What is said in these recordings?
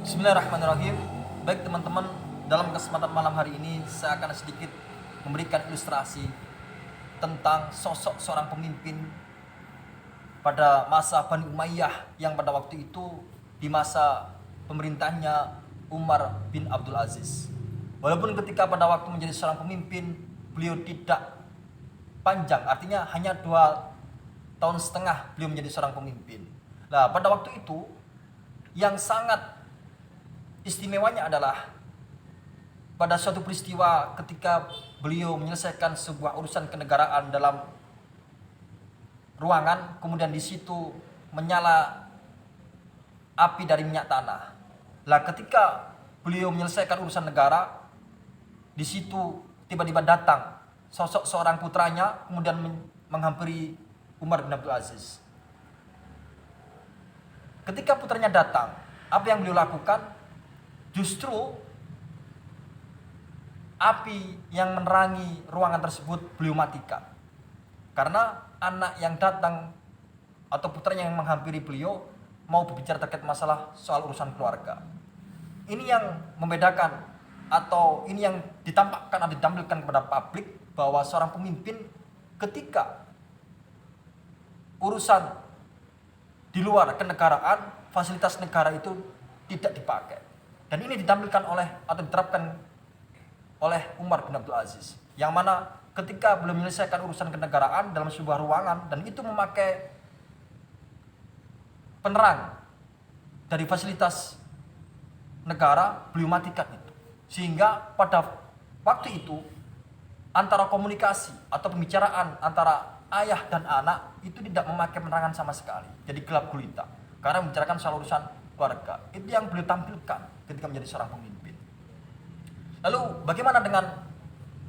Bismillahirrahmanirrahim. Baik teman-teman, dalam kesempatan malam hari ini saya akan sedikit memberikan ilustrasi tentang sosok seorang pemimpin pada masa Bani Umayyah yang pada waktu itu di masa pemerintahnya Umar bin Abdul Aziz. Walaupun ketika pada waktu menjadi seorang pemimpin beliau tidak panjang, artinya hanya 2,5 tahun beliau menjadi seorang pemimpin. Nah, pada waktu itu yang sangat istimewanya adalah pada suatu peristiwa ketika beliau menyelesaikan sebuah urusan kenegaraan dalam ruangan, kemudian di situ menyala api dari minyak tanah. Lah ketika beliau menyelesaikan urusan negara, di situ tiba-tiba datang sosok seorang putranya kemudian menghampiri Umar bin Abdul Aziz. Ketika putranya datang, apa yang beliau lakukan? Justru api yang menerangi ruangan tersebut beliau matikan. Karena anak yang datang atau putranya yang menghampiri beliau mau berbicara terkait masalah soal urusan keluarga. Ini yang membedakan atau ini yang ditampakkan atau ditampilkan kepada publik bahwa seorang pemimpin ketika urusan di luar kenegaraan, fasilitas negara itu tidak dipakai. Dan ini ditampilkan oleh atau diterapkan oleh Umar bin Abdul Aziz, yang mana ketika belum menyelesaikan urusan kenegaraan dalam sebuah ruangan dan itu memakai penerang dari fasilitas negara, beliau matikan itu. Sehingga pada waktu itu antara komunikasi atau pembicaraan antara ayah dan anak itu tidak memakai penerangan sama sekali, jadi gelap gulita karena membicarakan soal urusan keluarga. Itu yang beliau tampilkan ketika menjadi seorang pemimpin. Lalu bagaimana dengan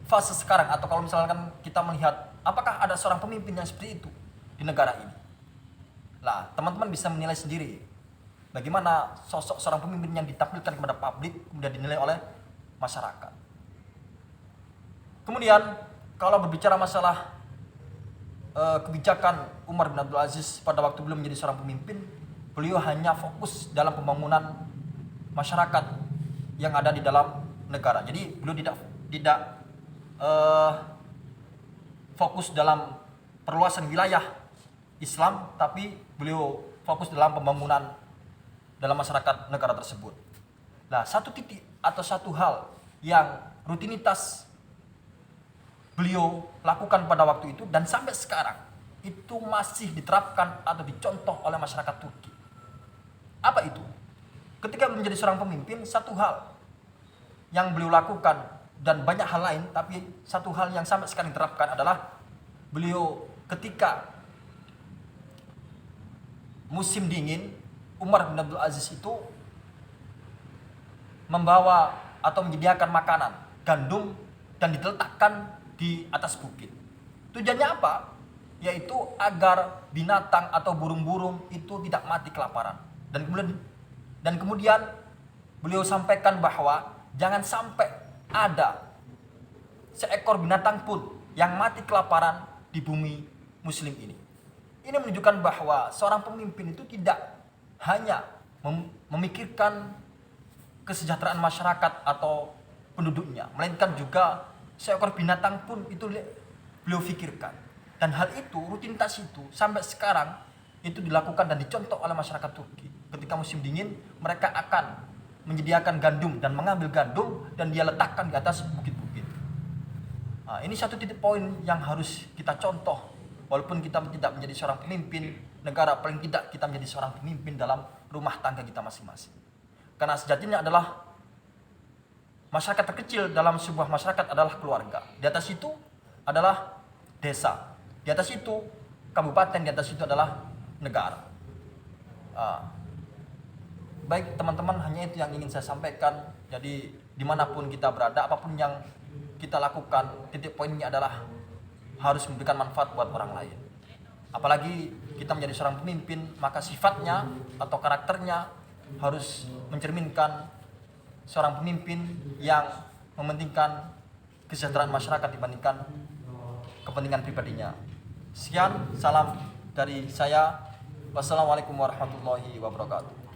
fase sekarang, atau kalau misalkan kita melihat apakah ada seorang pemimpin yang seperti itu di negara ini? Nah, teman-teman bisa menilai sendiri bagaimana sosok seorang pemimpin yang ditampilkan kepada publik kemudian dinilai oleh masyarakat. Kemudian kalau berbicara masalah kebijakan Umar bin Abdul Aziz pada waktu belum menjadi seorang pemimpin, beliau hanya fokus dalam pembangunan masyarakat yang ada di dalam negara. Jadi beliau tidak fokus dalam perluasan wilayah Islam, tapi beliau fokus dalam pembangunan dalam masyarakat negara tersebut. Nah, satu titik atau satu hal yang rutinitas beliau lakukan pada waktu itu dan sampai sekarang itu masih diterapkan atau dicontoh oleh masyarakat Turki. Apa itu? Ketika menjadi seorang pemimpin, satu hal yang beliau lakukan dan banyak hal lain, tapi satu hal yang sampai sekarang diterapkan adalah beliau ketika musim dingin, Umar bin Abdul Aziz itu membawa atau menyediakan makanan, gandum, dan diletakkan di atas bukit. Tujuannya apa? Yaitu agar binatang atau burung-burung itu tidak mati kelaparan. Dan kemudian beliau sampaikan bahwa jangan sampai ada seekor binatang pun yang mati kelaparan di bumi muslim ini. Ini menunjukkan bahwa seorang pemimpin itu tidak hanya memikirkan kesejahteraan masyarakat atau penduduknya, melainkan juga seekor binatang pun itu beliau pikirkan. Dan hal itu, rutinitas itu sampai sekarang itu dilakukan dan dicontoh oleh masyarakat Turki. Ketika musim dingin, mereka akan menyediakan gandum dan mengambil gandum dan dia letakkan di atas bukit-bukit. Nah, ini satu titik poin yang harus kita contoh. Walaupun kita tidak menjadi seorang pemimpin negara, paling tidak kita menjadi seorang pemimpin dalam rumah tangga kita masing-masing. Karena sejatinya adalah masyarakat terkecil dalam sebuah masyarakat adalah keluarga. Di atas itu adalah desa. Di atas itu kabupaten, di atas itu adalah negara. Baik teman-teman, hanya itu yang ingin saya sampaikan. Jadi dimanapun kita berada, apapun yang kita lakukan, titik poinnya adalah harus memberikan manfaat buat orang lain. Apalagi kita menjadi seorang pemimpin, maka sifatnya atau karakternya harus mencerminkan seorang pemimpin yang mementingkan kesejahteraan masyarakat dibandingkan kepentingan pribadinya. Sekian, salam dari saya. Wassalamualaikum warahmatullahi wabarakatuh.